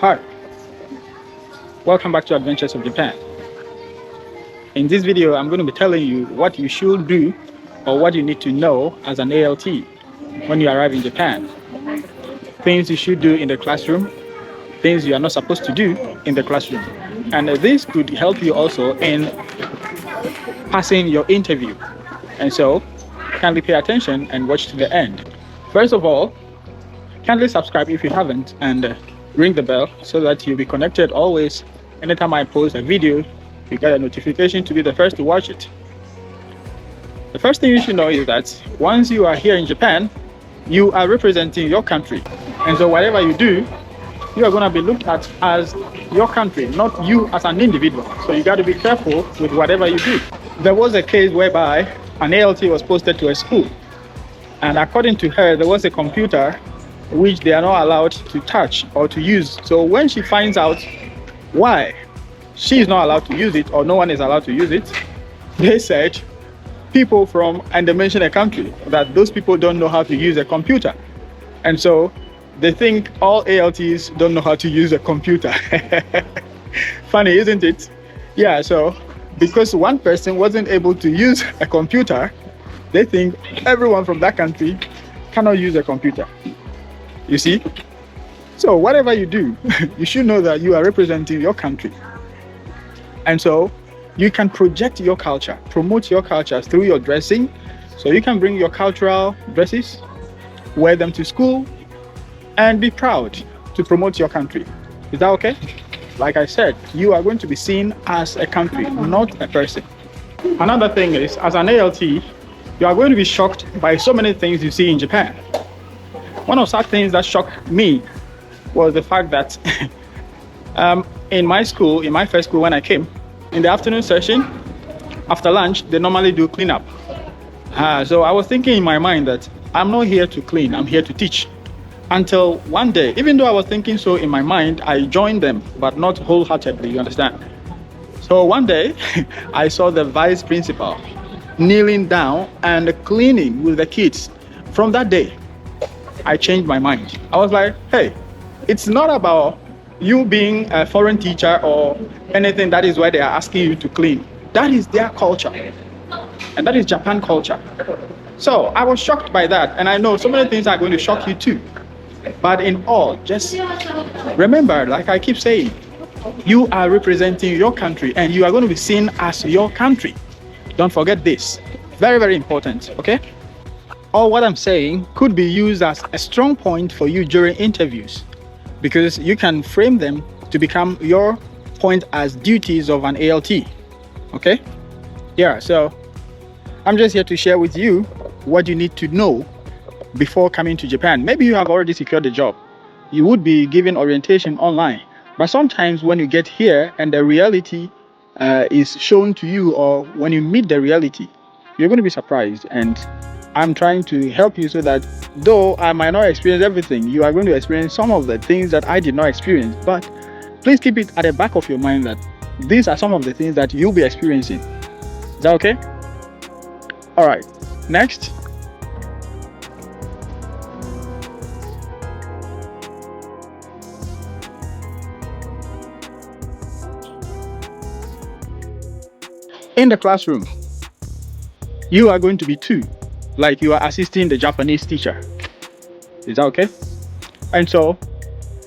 Hi, welcome back to Adventures of Japan. In this video, I'm going to be telling you what you should do or what you need to know as an ALT when you arrive in Japan. Things you should do in the classroom, things you are not supposed to do in the classroom. And this could help you also in passing your interview. And so, kindly pay attention and watch to the end. First of all, kindly subscribe if you haven't and ring the bell so that you'll be connected always. Anytime I post a video, you get a notification to be the first to watch it. The first thing you should know is that once you are here in Japan, you are representing your country. And so whatever you do, you are going to be looked at as your country, not you as an individual. So you got to be careful with whatever you do. There was a case whereby an ALT was posted to a school. And according to her, there was a computer which they are not allowed to touch or to use. So when she finds out why she is not allowed to use it or no one is allowed to use it, they said people from, and they mentioned a country, that those people don't know how to use a computer. And so they think all ALTs don't know how to use a computer. Funny, isn't it? Yeah, so because one person wasn't able to use a computer, they think everyone from that country cannot use a computer. You see? So whatever you do, you should know that you are representing your country. And so you can project your culture, promote your culture through your dressing. So you can bring your cultural dresses, wear them to school, and be proud to promote your country. Is that okay? Like I said, you are going to be seen as a country, not a person. Another thing is, as an ALT, you are going to be shocked by so many things you see in Japan. One of such things that shocked me was the fact that in my school, in my first school when I came, in the afternoon session, after lunch, they normally do cleanup. So I was thinking in my mind that I'm not here to clean, I'm here to teach. Until one day, even though I was thinking so in my mind, I joined them, but not wholeheartedly, you understand? So one day, I saw the vice principal kneeling down and cleaning with the kids. From that day, I changed my mind. I was like, hey, it's not about you being a foreign teacher or anything. That is why they are asking you to clean. That is their culture. And that is Japan culture. So I was shocked by that. And I know so many things are going to shock you too. But in all, just remember, like I keep saying, you are representing your country and you are going to be seen as your country. Don't forget this. Very, very important, okay? All what I'm saying could be used as a strong point for you during interviews, because you can frame them to become your point as duties of an ALT. Okay? Yeah, so I'm just here to share with you what you need to know before coming to Japan. Maybe you have already secured the job. You would be given orientation online. But sometimes when you get here and the reality is shown to you, or when you meet the reality, you're going to be surprised. And I'm trying to help you so that though I might not experience everything, you are going to experience some of the things that I did not experience. But please keep it at the back of your mind that these are some of the things that you'll be experiencing. Is that okay? All right. Next. In the classroom, you are going to be two. Like you are assisting the Japanese teacher. Is that okay? And so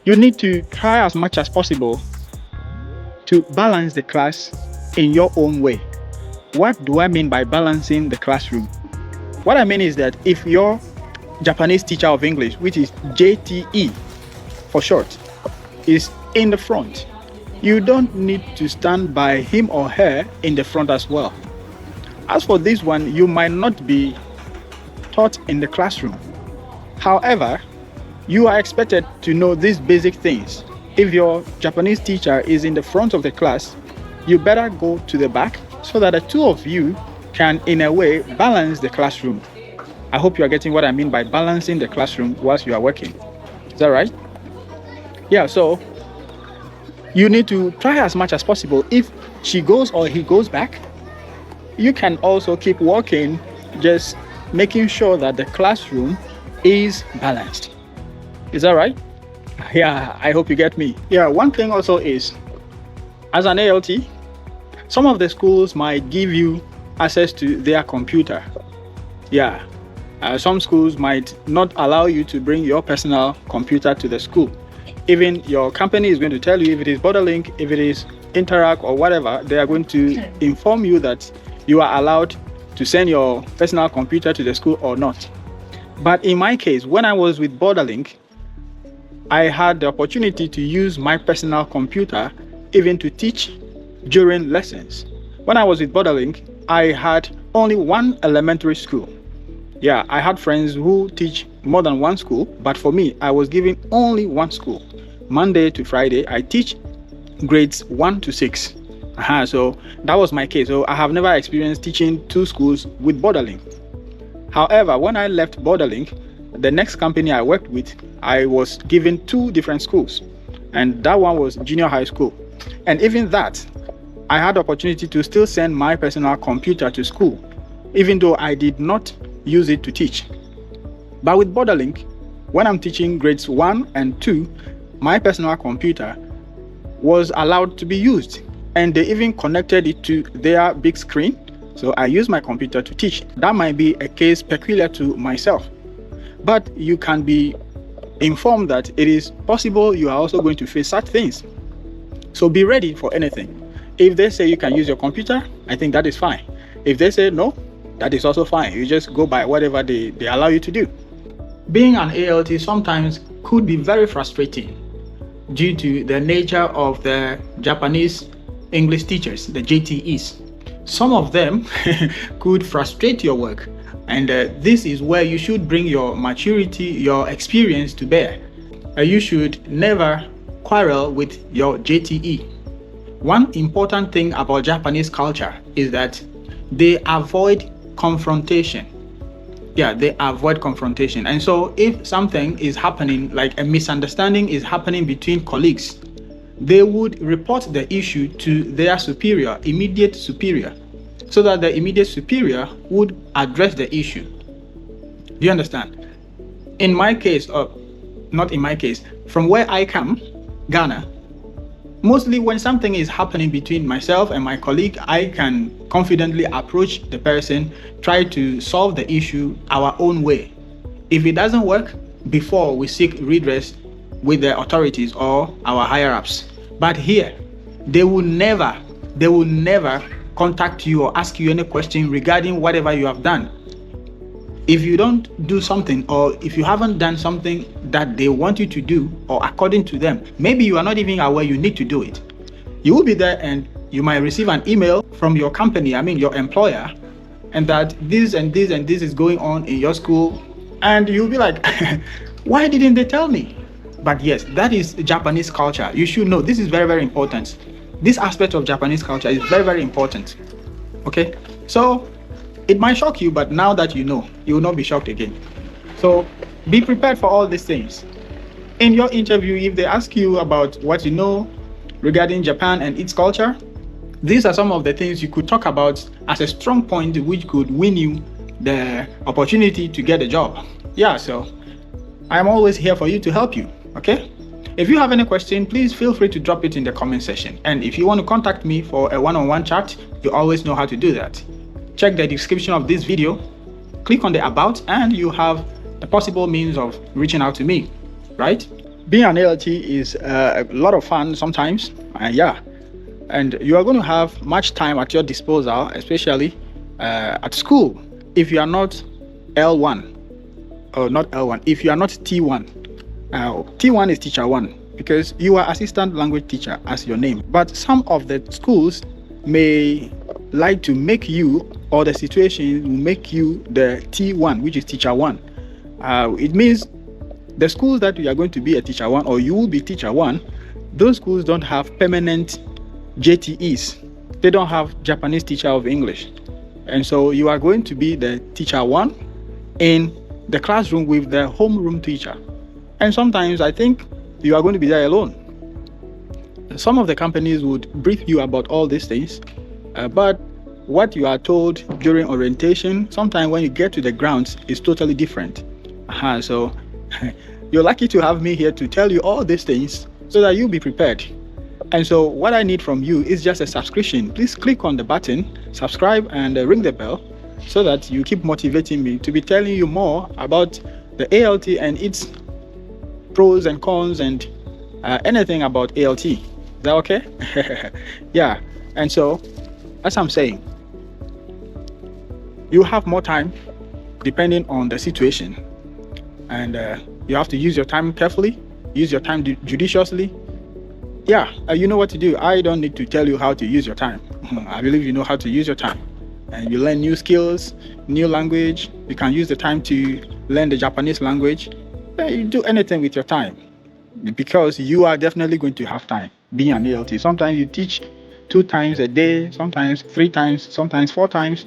you need to try as much as possible to balance the class in your own way. What do I mean by balancing the classroom? What I mean is that if your Japanese teacher of English, which is JTE for short, is in the front, you don't need to stand by him or her in the front as well. As for this one, you might not be taught in the classroom. However, you are expected to know these basic things. If your Japanese teacher is in the front of the class, you better go to the back so that the two of you can, in a way, balance the classroom. I hope you are getting what I mean by balancing the classroom whilst you are working. Is that right? Yeah, so you need to try as much as possible. If she goes or he goes back, you can also keep working, just making sure that the classroom is balanced. Is that right? Yeah, I hope you get me. Yeah, one thing also is, as an ALT, some of the schools might give you access to their computer. Yeah, some schools might not allow you to bring your personal computer to the school. Even your company is going to tell you, if it is Borderlink, if it is Interact or whatever, they are going to inform you that you are allowed to send your personal computer to the school or not. But in my case, when I was with Borderlink, I had the opportunity to use my personal computer even to teach during lessons. When I was with Borderlink, I had only one elementary school. Yeah, I had friends who teach more than one school, but for me, I was given only one school. Monday to Friday, I teach grades 1 to 6. So that was my case. So I have never experienced teaching two schools with Borderlink. However, when I left Borderlink, the next company I worked with, I was given two different schools, and that one was junior high school. And even that, I had the opportunity to still send my personal computer to school, even though I did not use it to teach. But with Borderlink, when I'm teaching grades 1 and 2, my personal computer was allowed to be used, and they even connected it to their big screen. So I use my computer to teach. That might be a case peculiar to myself, but you can be informed that it is possible you are also going to face such things. So be ready for anything. If they say you can use your computer, I think that is fine. If they say no, that is also fine. You just go by whatever they allow you to do. Being an ALT sometimes could be very frustrating due to the nature of the Japanese English teachers, the JTEs. Some of them could frustrate your work, and this is where you should bring your maturity, your experience to bear. You should never quarrel with your JTE. One important thing about Japanese culture is that they avoid confrontation. Yeah, they avoid confrontation. And so if something is happening, like a misunderstanding is happening between colleagues, they would report the issue to their superior, immediate superior, so that the immediate superior would address the issue. Do you understand? In my case, or not in my case, from where I come, Ghana, mostly when something is happening between myself and my colleague, I can confidently approach the person, try to solve the issue our own way. If it doesn't work, before we seek redress with the authorities or our higher ups. But here, they will never contact you or ask you any question regarding whatever you have done. If you don't do something, or if you haven't done something that they want you to do, or according to them, maybe you are not even aware you need to do it, you will be there and you might receive an email from your company, your employer, and that this and this and this is going on in your school, and you'll be like, why didn't they tell me? But yes, that is Japanese culture. You should know this is very, very important. This aspect of Japanese culture is very, very important. Okay, so it might shock you, but now that you know, you will not be shocked again. So be prepared for all these things. In your interview, if they ask you about what you know regarding Japan and its culture, these are some of the things you could talk about as a strong point which could win you the opportunity to get a job. Yeah, so I'm always here for you to help you, okay? If you have any question, please feel free to drop it in the comment section. And if you want to contact me for a one-on-one chat, you always know how to do that. Check the description of this video, click on the about, and you have the possible means of reaching out to me, right? Being an ALT is a lot of fun sometimes, and you are going to have much time at your disposal, especially at school. If you are not L1, or not L1, if you are not T1, T1 is teacher 1, because you are assistant language teacher as your name. But some of the schools may like to make you, or the situation will make you the T1, which is teacher 1. It means the schools that you are going to be a teacher 1, or you will be teacher 1, those schools don't have permanent JTEs. They don't have Japanese teacher of English. And so you are going to be the teacher 1 in the classroom with the homeroom teacher. And sometimes I think you are going to be there alone. Some of the companies would brief you about all these things, but what you are told during orientation, sometimes when you get to the grounds, is totally different. So You're lucky to have me here to tell you all these things so that you'll be prepared. And so what I need from you is just a subscription. Please click on the button, subscribe, and ring the bell so that you keep motivating me to be telling you more about the ALT and its pros and cons and anything about ALT. Is that okay? Yeah. And so, as I'm saying, you have more time depending on the situation, and you have to use your time carefully, use your time judiciously. Yeah, you know what to do. I don't need to tell you how to use your time. I believe you know how to use your time, and you learn new skills, new language. You can use the time to learn the Japanese language. You do anything with your time, because you are definitely going to have time being an ALT. Sometimes you teach 2 times a day, sometimes 3 times, sometimes 4 times.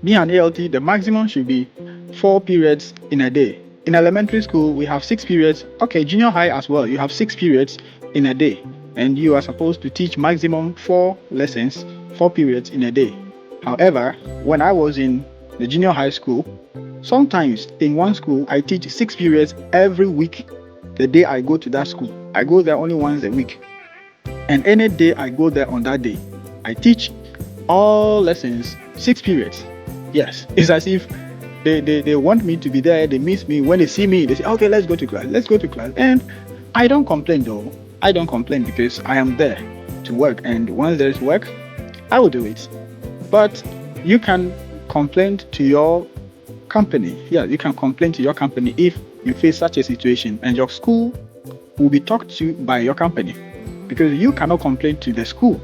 Being an ALT, the maximum should be 4 periods in a day. In elementary school, we have 6 periods. Okay, junior high as well, you have 6 periods in a day, and you are supposed to teach maximum 4 lessons, 4 periods in a day. However, when I was in the junior high school, sometimes in one school I teach 6 periods every week. The day I go to that school, I go there only once a week, and any day I go there on that day, I teach all lessons 6 periods. Yes, it's as if they want me to be there. They miss me. When they see me, they say, okay, let's go to class. And I don't complain though. I don't complain because I am there to work, and once there's work, I will do it. But you can complain to your company. Yeah, you can complain to your company if you face such a situation, and your school will be talked to by your company, because you cannot complain to the school.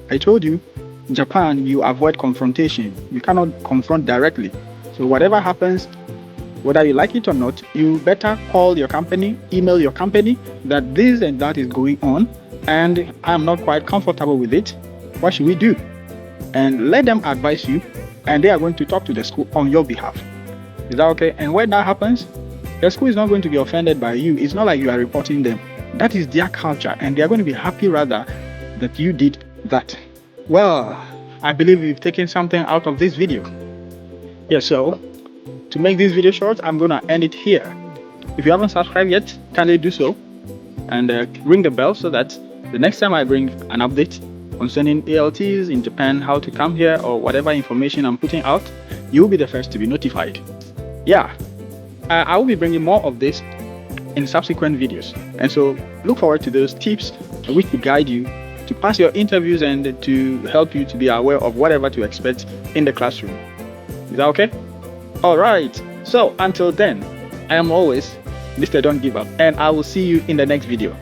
I told you, in Japan, you avoid confrontation. You cannot confront directly. So whatever happens, whether you like it or not, you better call your company, email your company that this and that is going on, and I'm not quite comfortable with it. What should we do? And let them advise you, and they are going to talk to the school on your behalf. Is that okay? And when that happens, the school is not going to be offended by you. It's not like you are reporting them. That is their culture, and they are going to be happy rather that you did that. Well, I believe you've taken something out of this video. Yeah, so to make this video short, I'm gonna end it here. If you haven't subscribed yet, kindly do so, and ring the bell so that the next time I bring an update concerning ALTs in Japan, how to come here, or whatever information I'm putting out, you will be the first to be notified. Yeah, I will be bringing more of this in subsequent videos, and so look forward to those tips which will guide you to pass your interviews and to help you to be aware of whatever to expect in the classroom. Is that okay? Alright, so until then, I am always Mr. Don't Give Up, and I will see you in the next video.